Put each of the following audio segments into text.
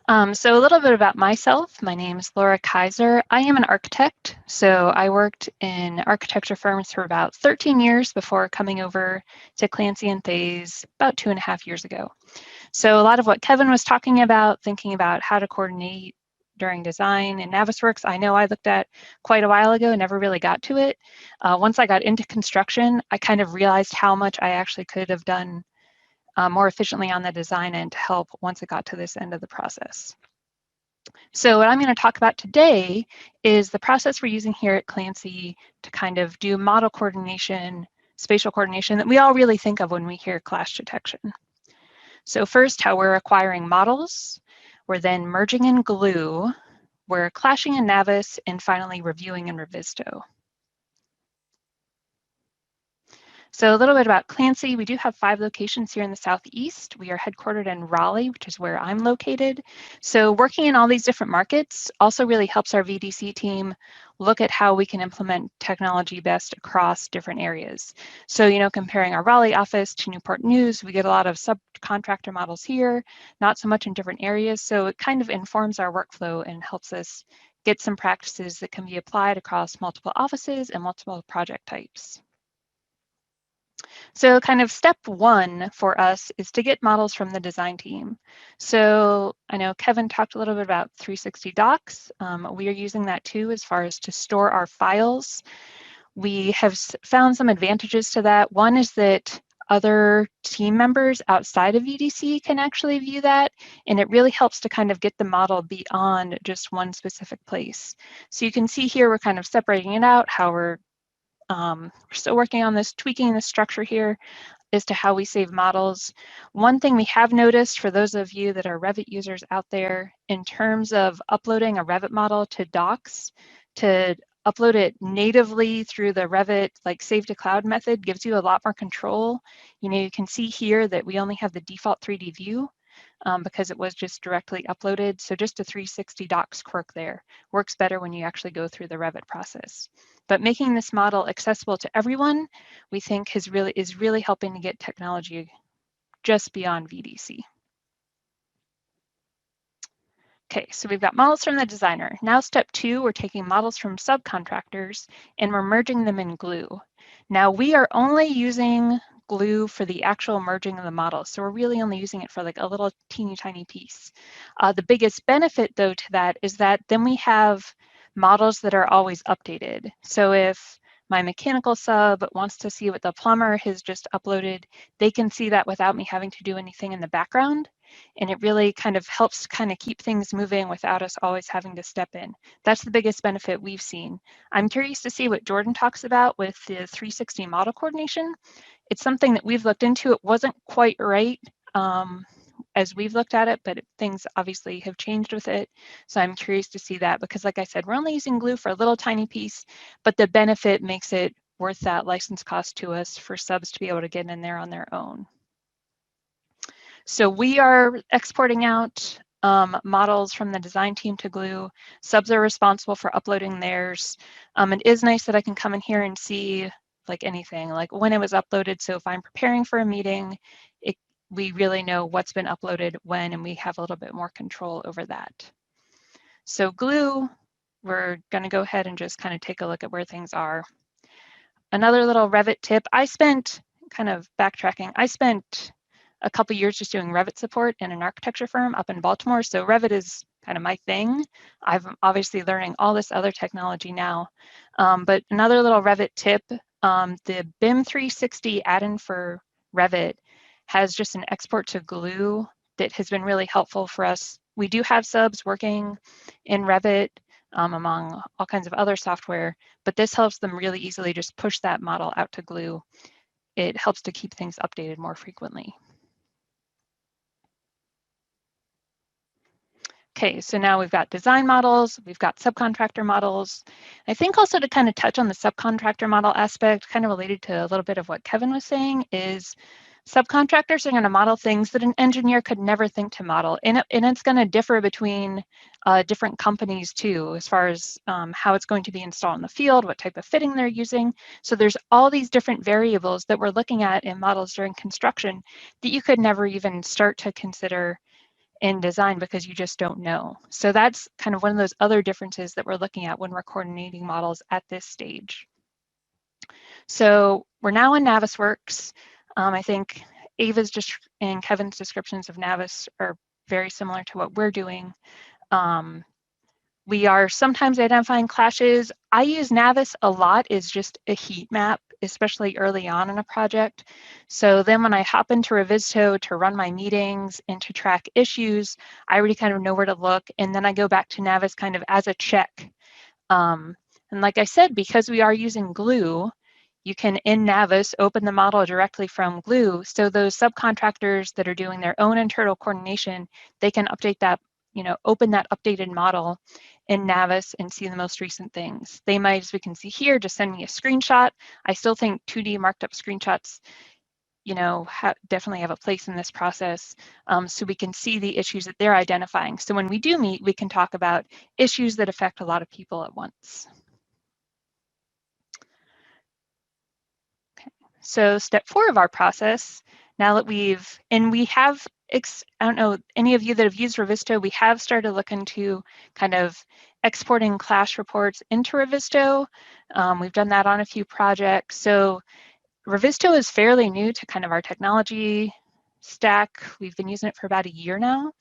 So a little bit about myself. My name is Laura Kaiser. I am an architect. So I worked in architecture firms for about 13 years before coming over to Clancy and Thais about 2.5 years ago. So a lot of what Kevin was talking about, thinking about how to coordinate during design and Navisworks, I know I looked at quite a while ago and never really got to it. Once I got into construction, I kind of realized how much I actually could have done more efficiently on the design end to help once it got to this end of the process. So what I'm going to talk about today is the process we're using here at Clancy to kind of do model coordination, spatial coordination that we all really think of when we hear clash detection. So first, how we're acquiring models, we're then merging in Glue, we're clashing in Navis, and finally reviewing in Revisto. So a little bit about Clancy. We do have 5 locations here in the Southeast. We are headquartered in Raleigh, which is where I'm located. So working in all these different markets also really helps our VDC team look at how we can implement technology best across different areas. So, comparing our Raleigh office to Newport News, we get a lot of subcontractor models here, not so much in different areas. So it kind of informs our workflow and helps us get some practices that can be applied across multiple offices and multiple project types. So kind of step 1 for us is to get models from the design team. So I know Kevin talked a little bit about 360 docs. We are using that too as far as to store our files. We have found some advantages to that. One is that other team members outside of VDC can actually view that, and it really helps to kind of get the model beyond just one specific place. So you can see here we're kind of separating it out, how we're still working on this, tweaking the structure here as to how we save models. One thing we have noticed for those of you that are Revit users out there, in terms of uploading a Revit model to docs, to upload it natively through the Revit like save to cloud method gives you a lot more control. You can see here that we only have the default 3D view because it was just directly uploaded. So just a 360 docs quirk there works better when you actually go through the Revit process. But making this model accessible to everyone, we think is really helping to get technology just beyond VDC. Okay, so we've got models from the designer. Now step 2, we're taking models from subcontractors and we're merging them in Glue. Now we are only using Glue for the actual merging of the model. So we're really only using it for like a little teeny tiny piece. The biggest benefit though to that is that then we have models that are always updated. So if my mechanical sub wants to see what the plumber has just uploaded, they can see that without me having to do anything in the background. And it really kind of helps kind of keep things moving without us always having to step in. That's the biggest benefit we've seen. I'm curious to see what Jordan talks about with the 360 model coordination. It's something that we've looked into. It wasn't quite right as we've looked at it, but things obviously have changed with it. So I'm curious to see that because like I said, we're only using Glue for a little tiny piece, but the benefit makes it worth that license cost to us for subs to be able to get in there on their own. So we are exporting out models from the design team to Glue. Subs are responsible for uploading theirs. It is nice that I can come in here and see like anything, like when it was uploaded. So if I'm preparing for a meeting, we really know what's been uploaded when, and we have a little bit more control over that. So Glue, we're going to go ahead and just kind of take a look at where things are. Another little Revit tip, I spent a couple years just doing Revit support in an architecture firm up in Baltimore. So Revit is kind of my thing. I'm obviously learning all this other technology now. But another little Revit tip, the BIM 360 add-in for Revit has just an export to Glue that has been really helpful for us. We do have subs working in Revit among all kinds of other software, but this helps them really easily just push that model out to Glue. It helps to keep things updated more frequently. Okay, so now we've got design models, we've got subcontractor models. I think also to kind of touch on the subcontractor model aspect, kind of related to a little bit of what Kevin was saying, is subcontractors are going to model things that an engineer could never think to model. And it's going to differ between different companies too, as far as how it's going to be installed in the field, what type of fitting they're using. So there's all these different variables that we're looking at in models during construction that you could never even start to consider in design because you just don't know. So that's kind of one of those other differences that we're looking at when we're coordinating models at this stage. So we're now in Navisworks. I think Ava's and Kevin's descriptions of Navis are very similar to what we're doing. We are sometimes identifying clashes. I use Navis a lot as just a heat map, especially early on in a project. So then when I hop into Revisto to run my meetings and to track issues, I already kind of know where to look. And then I go back to Navis kind of as a check. And like I said, because we are using Glue, you can, in Navis, open the model directly from Glue. So those subcontractors that are doing their own internal coordination, they can update that, open that updated model in Navis and see the most recent things. They might, as we can see here, just send me a screenshot. I still think 2D marked up screenshots, definitely have a place in this process, so we can see the issues that they're identifying. So when we do meet, we can talk about issues that affect a lot of people at once. So step 4 of our process, now that we have, I don't know, any of you that have used Revisto, we have started looking to kind of exporting clash reports into Revisto. We've done that on a few projects. So Revisto is fairly new to kind of our technology stack. We've been using it for about a year now.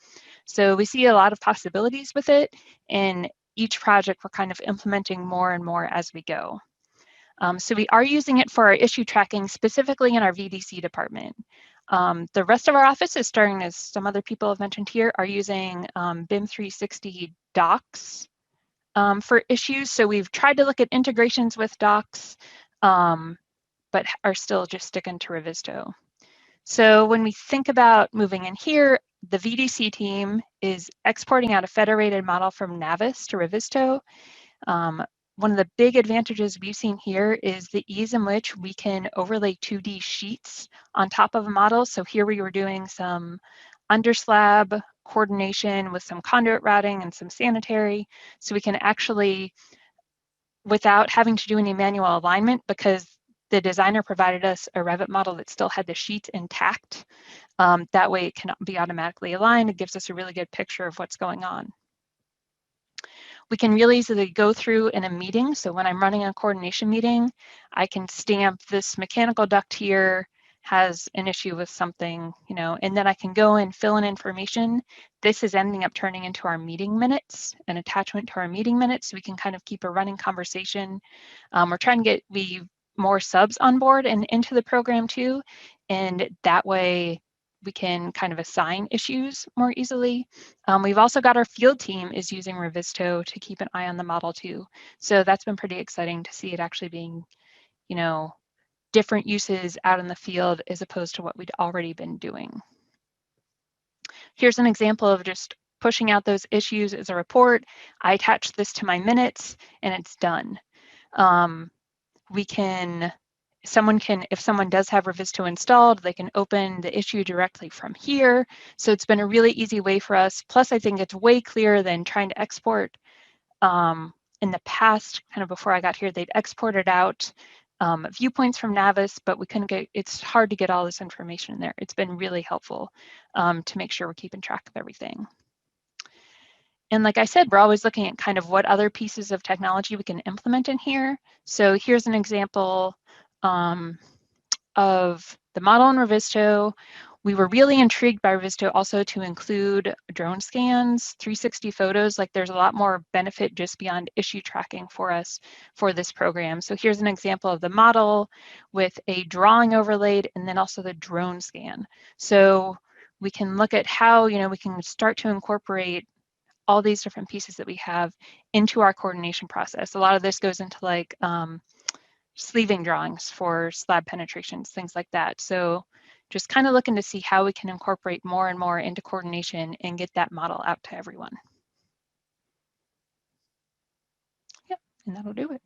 So we see a lot of possibilities with it. And each project, we're kind of implementing more and more as we go. So we are using it for our issue tracking, specifically in our VDC department. The rest of our office is starting, as some other people have mentioned here, are using BIM 360 docs for issues. So we've tried to look at integrations with docs, but are still just sticking to Revisto. So when we think about moving in here, the VDC team is exporting out a federated model from Navis to Revisto. One of the big advantages we've seen here is the ease in which we can overlay 2D sheets on top of a model. So here we were doing some underslab coordination with some conduit routing and some sanitary. So we can actually, without having to do any manual alignment, because the designer provided us a Revit model that still had the sheets intact, that way it can be automatically aligned. It gives us a really good picture of what's going on. We can really easily go through in a meeting. So when I'm running a coordination meeting, I can stamp this mechanical duct here has an issue with something, and then I can go and fill in information. This is ending up turning into our meeting minutes, an attachment to our meeting minutes. So we can kind of keep a running conversation. We're trying to get more subs on board and into the program too. And that way we can kind of assign issues more easily. We've also got our field team is using Revisto to keep an eye on the model too. So that's been pretty exciting to see it actually being, different uses out in the field as opposed to what we'd already been doing. Here's an example of just pushing out those issues as a report. I attach this to my minutes and it's done. If someone does have Revisto installed, they can open the issue directly from here. So it's been a really easy way for us. Plus, I think it's way clearer than trying to export. In the past, kind of before I got here, they'd exported out viewpoints from Navis, but it's hard to get all this information in there. It's been really helpful to make sure we're keeping track of everything. And like I said, we're always looking at kind of what other pieces of technology we can implement in here. So here's an example of the model in Revisto. We were really intrigued by Revisto also to include drone scans, 360 photos. Like there's a lot more benefit just beyond issue tracking for us for this program. So here's an example of the model with a drawing overlaid and then also the drone scan. So we can look at how, we can start to incorporate all these different pieces that we have into our coordination process. A lot of this goes into like sleeving drawings for slab penetrations, things like that. So just kind of looking to see how we can incorporate more and more into coordination and get that model out to everyone. Yep, and that'll do it.